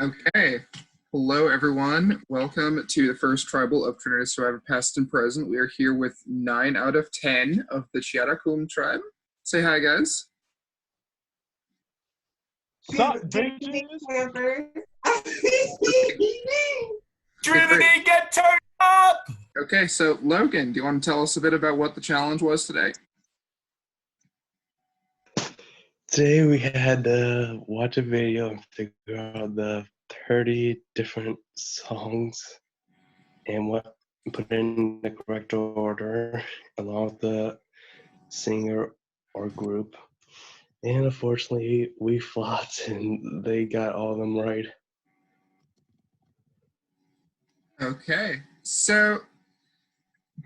Okay. Hello, everyone. Welcome to the first tribal of Trinity Survivor Past and Present. We are here with 9 out of 10 of the Chiar Acum tribe. Say hi, guys. Sup, Good bitches? evening, Trinity, get turned up! Okay, so Logan, do you want to tell us a bit about what the challenge was today? Today we had to watch a video and figure out the 30 different songs and put in the correct order along with the singer or group. And unfortunately, we flopped and they got all of them right. Okay, so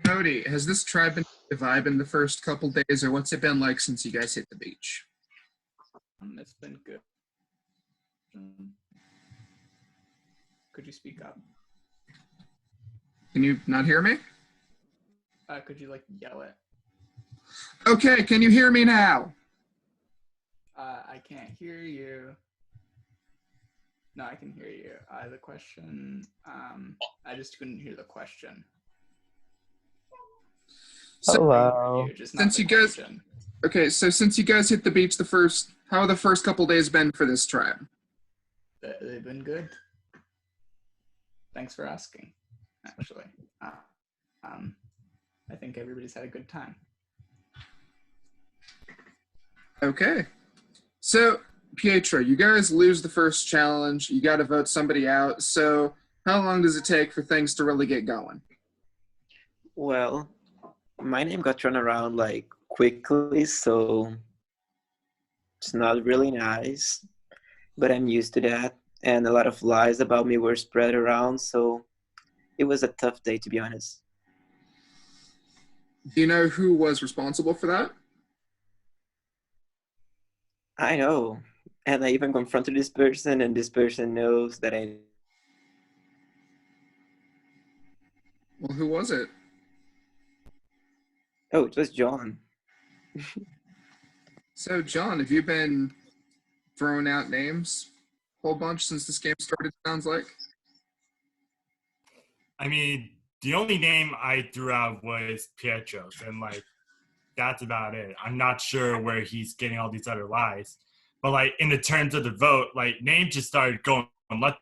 Cody, has this tribe been a vibe in the first couple days, or what's it been like since you guys hit the beach? It's been good. Could you speak up? Can you not hear me? Could you yell it? Okay, can you hear me now? I can't hear you. No, I can hear you. The question, I just couldn't hear the question. So, Since you guys, okay, so since you guys hit the beach how have the first couple days been for this tribe? they've been good. Thanks for asking, actually. I think everybody's had a good time. Okay. So, Pietro, you guys lose the first challenge. You got to vote somebody out. So, how long does it take for things to really get going? Well, my name got thrown around quickly, so it's not really nice, but I'm used to that. And a lot of lies about me were spread around, so it was a tough day, to be honest. Do you know who was responsible for that? I know. And I even confronted this person, and this person knows that I... Well, who was it? Oh, it was John. So, John, have you been throwing out names a whole bunch since this game started, sounds like? I mean, the only name I threw out was Pietro's, and that's about it. I'm not sure where he's getting all these other lies. But in the terms of the vote, names just started going let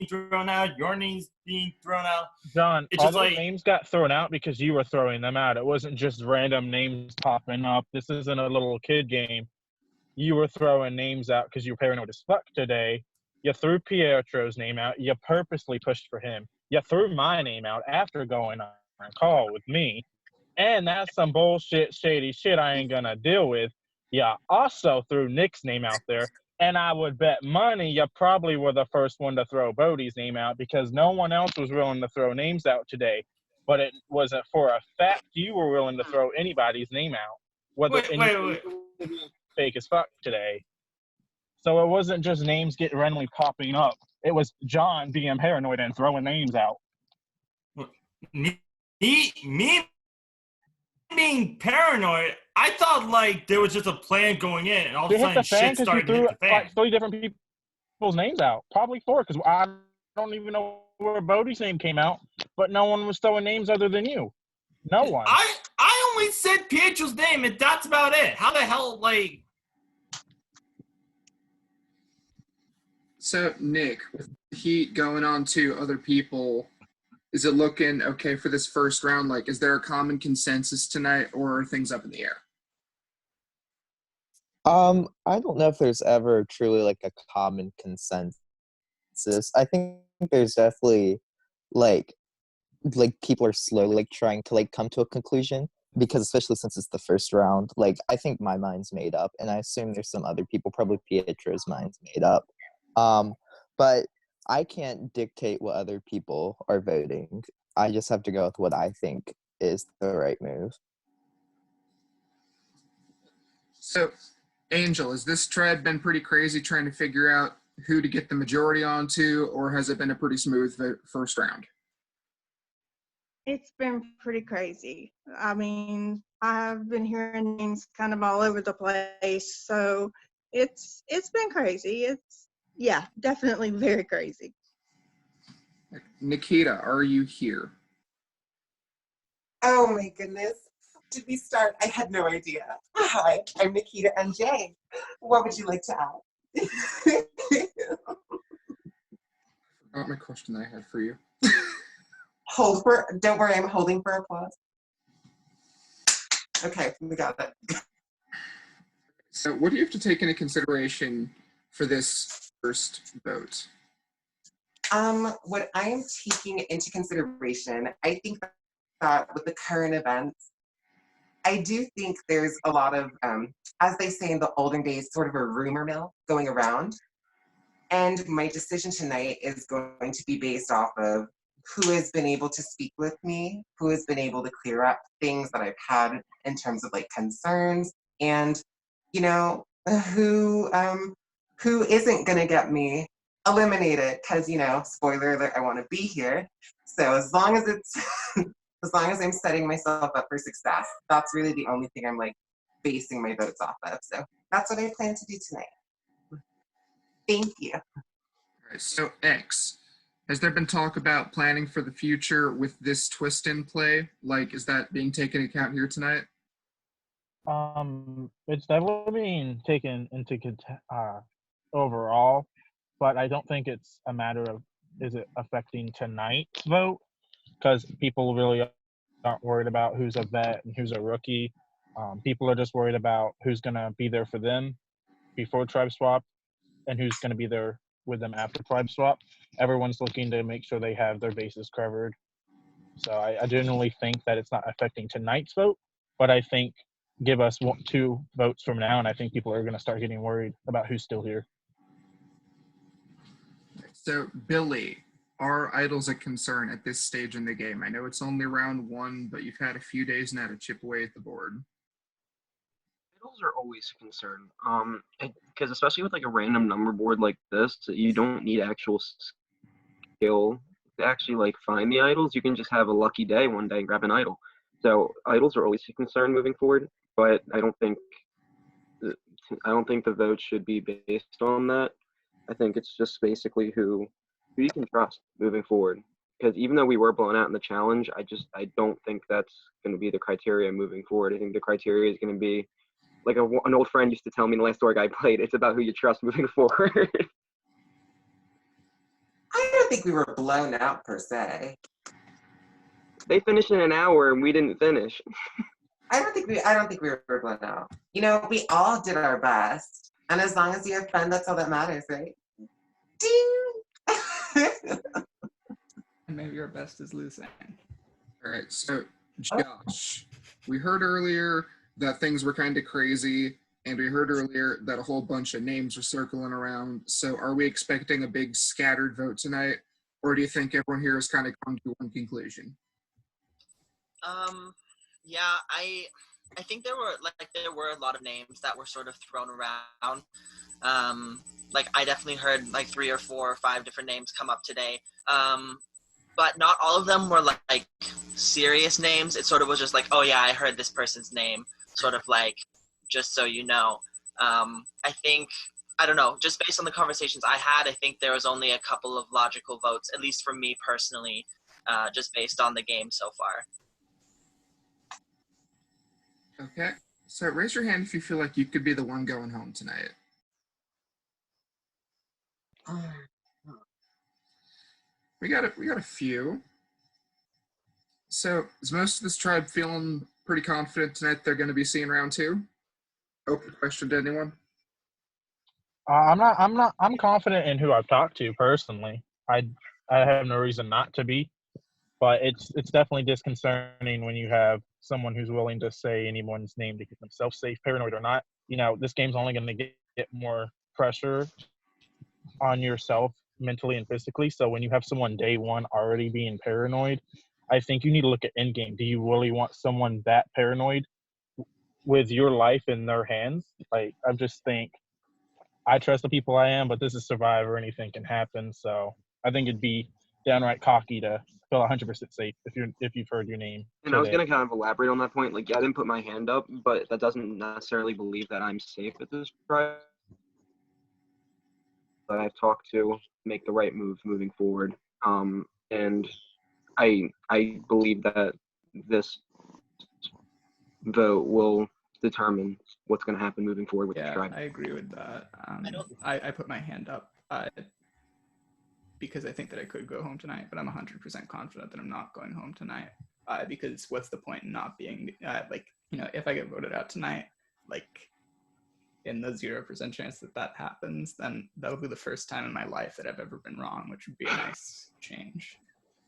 thrown out, your name's being thrown out. John, it's all just those names got thrown out because you were throwing them out. It wasn't just random names popping up. This isn't a little kid game. You were throwing names out because you were paranoid as fuck today. You threw Pietro's name out. You purposely pushed for him. You threw my name out after going on a call with me. And that's some bullshit, shady shit I ain't gonna deal with. You also threw Nick's name out there. And I would bet money you probably were the first one to throw Bodie's name out because no one else was willing to throw names out today. But it wasn't for a fact you were willing to throw anybody's name out. wait. Fake as fuck today. So it wasn't just names getting randomly popping up. It was John being paranoid and throwing names out. Me being paranoid, I thought there was just a plan going in, and all of a sudden shit started to hit the fan. 3 different people's names out. Probably 4, because I don't even know where Bodie's name came out, but no one was throwing names other than you. No one. I only said Pietro's name, and that's about it. How the hell, So, Nick, with the heat going on to other people, is it looking okay for this first round? Is there a common consensus tonight, or are things up in the air? I don't know if there's ever truly a common consensus. I think there's definitely people are slowly trying to come to a conclusion, because especially since it's the first round, I think my mind's made up, and I assume there's some other people, probably Pietro's mind's made up. But I can't dictate what other people are voting. I just have to go with what I think is the right move. So, Angel, has this tribe been pretty crazy trying to figure out who to get the majority onto, or has it been a pretty smooth first round? It's been pretty crazy. I mean, I've been hearing names kind of all over the place, so it's been crazy. Yeah, definitely very crazy. Nikita, are you here? Oh my goodness. Did we start? I had no idea. Hi, I'm Nikita NJ. What would you like to add? Forgot my question I had for you. Don't worry, I'm holding for applause. Okay, we got it. So what do you have to take into consideration for this first vote? What I am taking into consideration, I think that with the current events, I do think there's a lot of, as they say in the olden days, sort of a rumor mill going around. And my decision tonight is going to be based off of who has been able to speak with me, who has been able to clear up things that I've had in terms of like concerns, and you know who isn't going to get me eliminated because spoiler alert, I want to be here. So as long as it's as long as I'm setting myself up for success, that's really the only thing I'm like basing my votes off of. So that's what I plan to do tonight. Thank you. All right, so X, has there been talk about planning for the future with this twist in play? Like, is that being taken into account here tonight? It's definitely being taken into overall, but I don't think it's a matter of is it affecting tonight's vote, because people really aren't worried about who's a vet and who's a rookie. People are just worried about who's gonna be there for them before tribe swap and who's gonna be there with them after tribe swap. Everyone's looking to make sure they have their bases covered. So I generally think that it's not affecting tonight's vote, but I think give us 2 votes from now, and I think people are going to start getting worried about who's still here. So, Billy, are idols a concern at this stage in the game? I know it's only round 1, but you've had a few days now to chip away at the board. Idols are always a concern. Because especially with like a random number board like this, you don't need actual skill to actually like find the idols. You can just have a lucky day one day and grab an idol. So idols are always a concern moving forward, but I don't think the vote should be based on that. I think it's just basically who you can trust moving forward. Because even though we were blown out in the challenge, I don't think that's going to be the criteria moving forward. I think the criteria is going to be like an old friend used to tell me in the last org I played. It's about who you trust moving forward. I don't think we were blown out per se. They finished in an hour and we didn't finish. I don't think we were blown out. We all did our best. And as long as you have fun, that's all that matters, right? Ding! And maybe your best is losing. All right, so Josh, we heard earlier that things were kind of crazy, and we heard earlier that a whole bunch of names were circling around. So are we expecting a big scattered vote tonight, or do you think everyone here has kind of come to one conclusion? Yeah, I think there were a lot of names that were sort of thrown around. Like I definitely heard like 3 or 4 or 5 different names come up today. But not all of them were like serious names. It sort of was just like, oh yeah, I heard this person's name, sort of like, just so you know. I think, I don't know, just based on the conversations I had, I think there was only a couple of logical votes, at least for me personally, just based on the game so far. Okay, so raise your hand if you feel like you could be the one going home tonight. We got a few. So is most of this tribe feeling pretty confident tonight they're going to be seeing round 2? Open question to anyone. I'm confident in who I've talked to personally. I have no reason not to be, but it's definitely disconcerting when you have someone who's willing to say anyone's name to keep themselves safe, paranoid or not. This game's only going to get more pressure on yourself mentally and physically. So when you have someone day one already being paranoid, I think you need to look at end game. Do you really want someone that paranoid with your life in their hands? Like, I just think I trust the people I am, but this is Survivor. Anything can happen. So I think it'd be downright cocky to feel 100% safe if you've heard your name. And I was going to kind of elaborate on that point. Like, yeah, I didn't put my hand up, but that doesn't necessarily believe that I'm safe at this tribe. that I've talked to make the right moves moving forward. And I believe that this vote will determine what's going to happen moving forward with the Yeah, tribe. I agree with that. I put my hand up because I think that I could go home tonight, but I'm 100% confident that I'm not going home tonight. Because what's the point in not being if I get voted out tonight, in the 0% chance that happens, then that'll be the first time in my life that I've ever been wrong, which would be a nice change.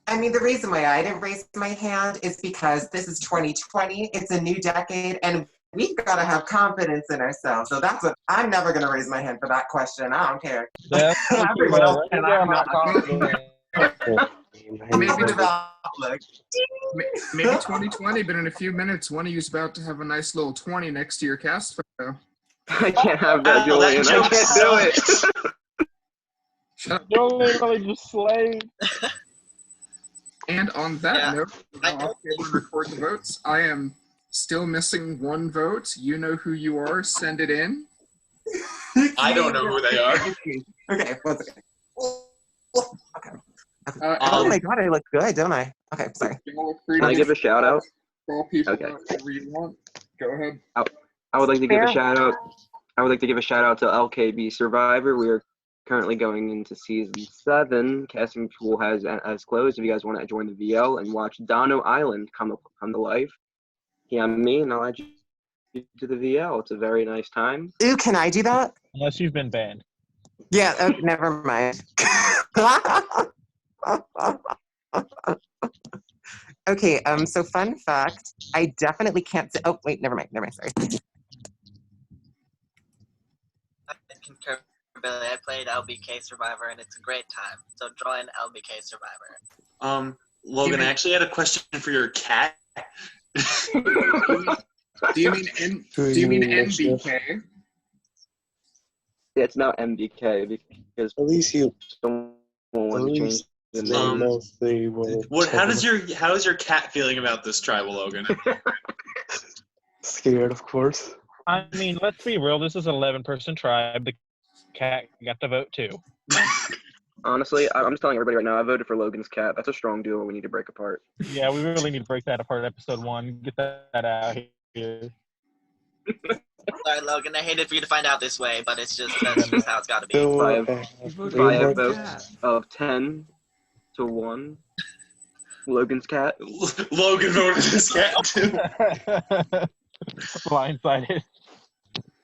I mean, the reason why I didn't raise my hand is because this is 2020. It's a new decade, and we've got to have confidence in ourselves. So that's what I'm never going to raise my hand for that question. I don't care. Yeah, Everyone else can. I'm not not. confident. Maybe 2020, but in a few minutes, one of you's about to have a nice little 20 next to your cast photo. I can't have that, Oh, that Julian. I joke can't do it. Shut up. You're literally just slave. And on that Yeah. note, I'll record the votes. I am still missing one vote. You know who you are. Send it in. I don't know who they are. Okay, one second. Okay. Oh my God, I look good, don't I? Okay, sorry. Can I give a shout out? Call people Okay. whatever you want. Go ahead. I would like to give a shout out. I would like to give a shout out to LKB Survivor. We are currently going into season 7. Casting pool has closed. If you guys want to join the VL and watch Dono Island come to life, DM me and I'll add you to the VL. It's a very nice time. Ooh, can I do that? Unless you've been banned. Yeah, never mind. Okay, so fun fact, I definitely can't say, oh, wait, never mind, sorry. I concur, Billy. I played LBK Survivor, and it's a great time. So join LBK Survivor. Logan, I actually had a question for your cat. Do you mean NBK? It's not MBK because At least you. someone wanted to change the name. How is your cat feeling about this tribal, Logan? Scared, of course. I mean, let's be real. This is an 11-person tribe. The cat got to vote too. Honestly, I'm just telling everybody right now, I voted for Logan's cat. That's a strong duo we need to break apart. Yeah, we really need to break that apart. Episode 1. Get that out here. Sorry, Logan. I hated for you to find out this way, but that's just how it's got to be. Five votes of 10 to 1. Logan's cat. Logan voted his cat too. Blindsided.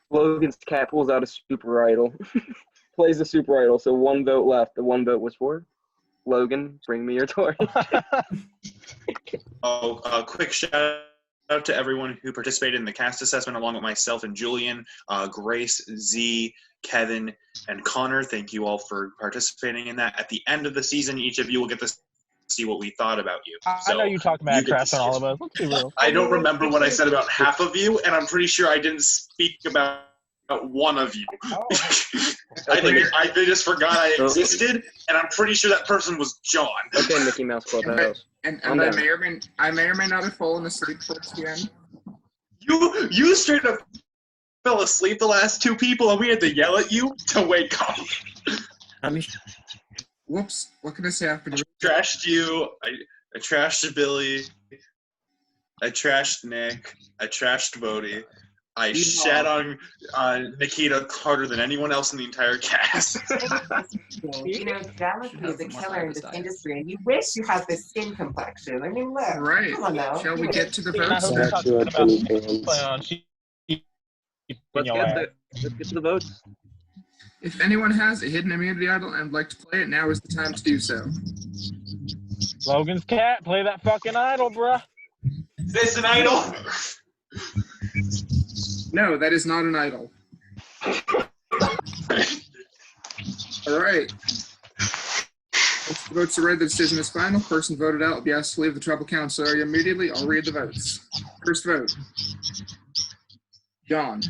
Logan's cat pulls out a super idol. Plays the super idol, so 1 vote left. The 1 vote was for Logan. Bring me your torch. Quick shout out to everyone who participated in the cast assessment along with myself and Julian, Grace, Z, Kevin, and Connor. Thank you all for participating in that. At the end of the season, each of you will get to see what we thought about you. I know you talk mad crap on all of us. Let's be real. I don't remember what I said about half of you, and I'm pretty sure I didn't speak about one of you. Oh. I just forgot I existed, and I'm pretty sure that person was John. Okay, Mickey Mouse Clubhouse. And I may or may not have fallen asleep towards the end. You straight up fell asleep the last 2 people, and we had to yell at you to wake up. Whoops! What can I say after the? I trashed you. I trashed Billy. I trashed Nick. I trashed Bodie. I shat on Nikita harder than anyone else in the entire cast. You know, jealousy is a killer in this industry, and you wish you had this skin complexion. I mean, look. Right. Come on now. Shall we get to the I votes? hope you're talking about Let's get to the votes. If anyone has a hidden immunity idol and would like to play it, now is the time to do so. Logan's cat, play that fucking idol, bruh. Is this an idol? No, that is not an idol. All right. Once the votes are read, the decision is final. Person voted out will be asked to leave the tribal council area immediately. I'll read the votes. First vote. John.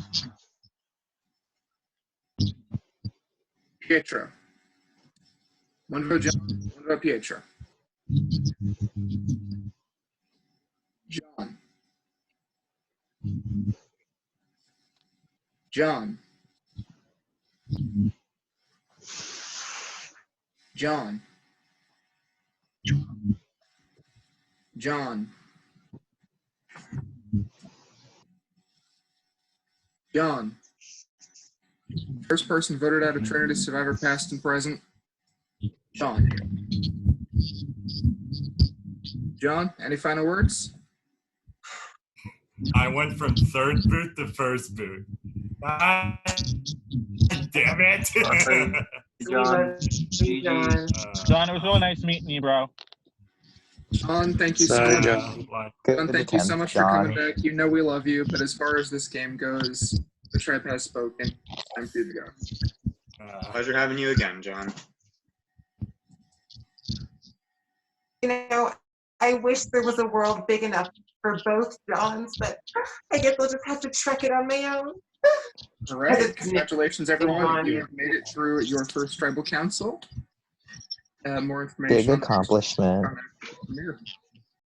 Pietro. 1 vote John, 1 vote Pietro. John. John. John. John. John. First person voted out of Trinity Survivor past and present. John. John, any final words? I went from third boot to first boot. Ah, damn it. John, GG. John, it was really nice meeting you, bro. John, thank you so Sorry, much. John. John, thank you so attempt, much for coming John. back. You know we love you, but as far as this game goes, the tribe has spoken. Time for you to go. Pleasure having you again, John. You know, I wish there was a world big enough for both Johns, but I guess I'll just have to trek it on my own. All right. Congratulations, everyone. You have made it through your first tribal council. More information. Big accomplishment. From here.